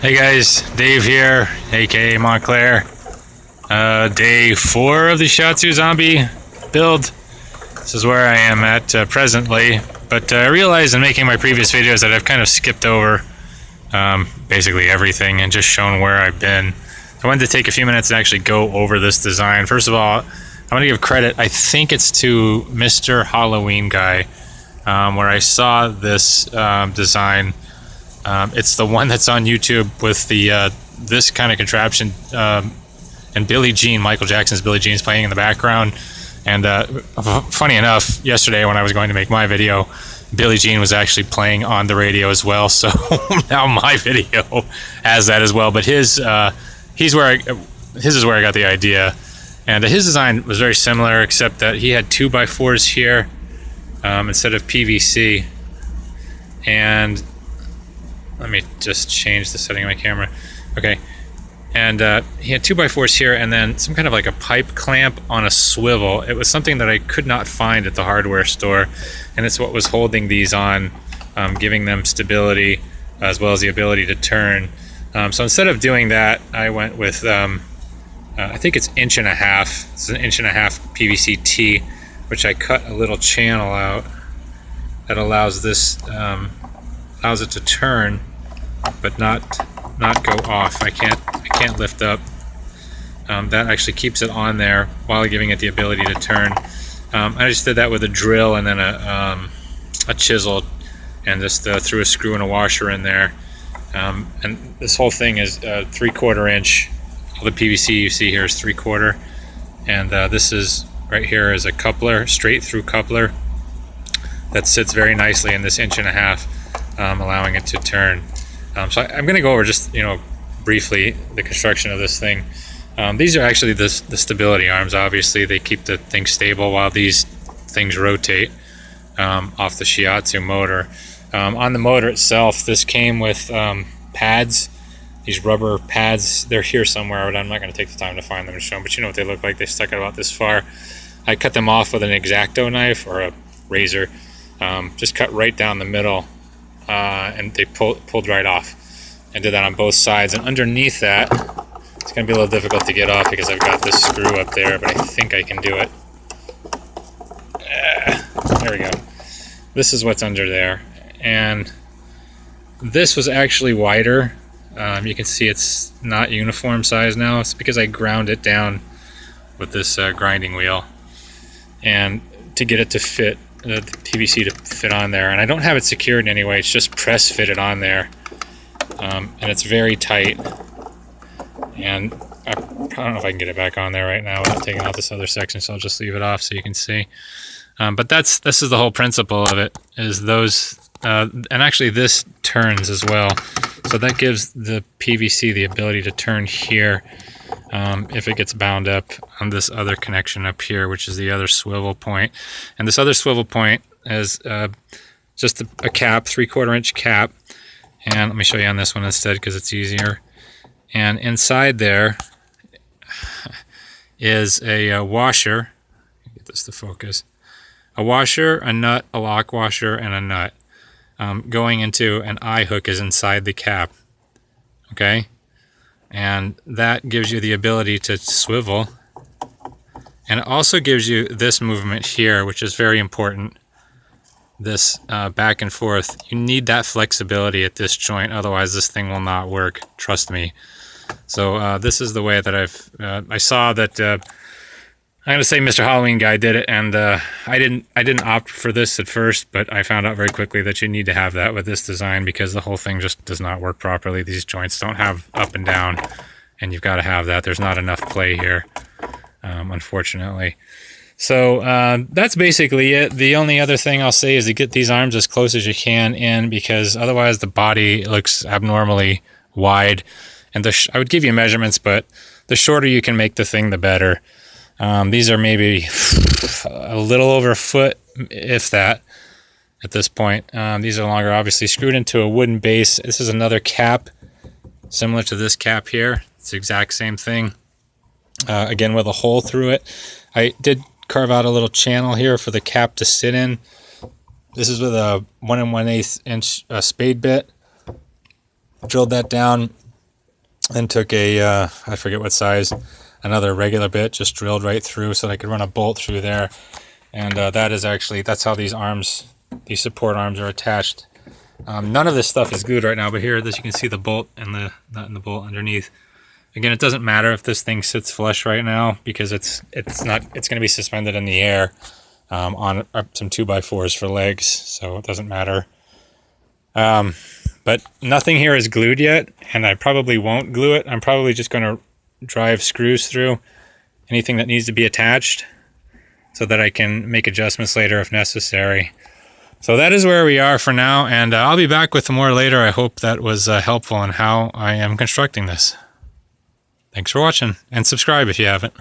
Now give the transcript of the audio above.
Hey guys, Dave here, aka Montclair. Day 4 of the Shiatsu zombie build. This is where I am at presently, but I realized in making my previous videos that I've kind of skipped over basically everything and just shown where I've been. I wanted to take a few minutes and actually go over this design. First of all, I want to give credit, I think it's to Mr. Halloween Guy, where I saw this design. It's the one that's on YouTube with the this kind of contraption, and Billie Jean, Michael Jackson's Billie Jean's playing in the background. And funny enough, yesterday when I was going to make my video, Billie Jean was actually playing on the radio as well. So now my video has that as well. But his is where I got the idea, and his design was very similar, except that he had 2x4s here instead of PVC. And let me just change the setting of my camera. Okay. And he had 2x4s here and then some kind of like a pipe clamp on a swivel. It was something that I could not find at the hardware store. And it's what was holding these on, giving them stability as well as the ability to turn. So instead of doing that, I went with, I think it's 1.5 inches. It's an 1.5 inch PVC T, which I cut a little channel out that allows this, allows it to turn, but not go off. I can't lift up. That actually keeps it on there while giving it the ability to turn. I just did that with a drill and then a chisel, and just threw a screw and a washer in there. And this whole thing is 3/4 inch. All the PVC you see here is 3/4, and this is right here is a coupler, straight through coupler that sits very nicely in this 1.5 inch. Allowing it to turn. So I'm going to go over just, briefly the construction of this thing. These are actually the stability arms. Obviously, they keep the thing stable while these things rotate off the Shiatsu motor. On the motor itself, this came with pads, these rubber pads. They're here somewhere, but I'm not going to take the time to find them and show them, but you know what they look like. They stuck out about this far. I cut them off with an X-Acto knife or a razor, just cut right down the middle. And they pulled right off. I did that on both sides, and underneath that, it's going to be a little difficult to get off because I've got this screw up there, but I think I can do it. There we go. This is what's under there, and this was actually wider. You can see it's not uniform size now. It's because I ground it down with this grinding wheel, and to get it to fit, the PVC to fit on there, and I don't have it secured in any way. It's just press fitted on there, and it's very tight. And I don't know if I can get it back on there right now without taking out this other section, so I'll just leave it off so you can see. But this is the whole principle of it, is those, and actually this turns as well, so that gives the PVC the ability to turn here. If it gets bound up on this other connection up here, which is the other swivel point. And this other swivel point is just a cap, 3/4 inch cap. And let me show you on this one instead because it's easier. And inside there is a washer. Get this to focus. A washer, a nut, a lock washer, and a nut. Going into an eye hook is inside the cap. Okay? And that gives you the ability to swivel, and it also gives you this movement here, which is very important, this back and forth. You need that flexibility at this joint, otherwise this thing will not work, trust me. So this is the way that I saw that. I'm going to say Mr. Halloween Guy did it, and I didn't opt for this at first, but I found out very quickly that you need to have that with this design because the whole thing just does not work properly. These joints don't have up and down, and you've got to have that. There's not enough play here, unfortunately. So that's basically it. The only other thing I'll say is to get these arms as close as you can in, because otherwise the body looks abnormally wide. And I would give you measurements, but the shorter you can make the thing, the better. These are maybe a little over a foot, if that, at this point. These are longer, obviously, screwed into a wooden base. This is another cap, similar to this cap here. It's the exact same thing. Again, with a hole through it. I did carve out a little channel here for the cap to sit in. This is with a 1 1/8 inch spade bit. Drilled that down Then took a, I forget what size, another regular bit, just drilled right through so that I could run a bolt through there. And that's how these arms, these support arms are attached. None of this stuff is glued right now, but here, as you can see, the bolt and the nut and the bolt underneath. Again, it doesn't matter if this thing sits flush right now because it's going to be suspended in the air on some 2x4s for legs, so it doesn't matter. But nothing here is glued yet, and I probably won't glue it. I'm probably just going to drive screws through anything that needs to be attached so that I can make adjustments later if necessary. So that is where we are for now, and I'll be back with more later. I hope that was helpful in how I am constructing this. Thanks for watching, and subscribe if you haven't.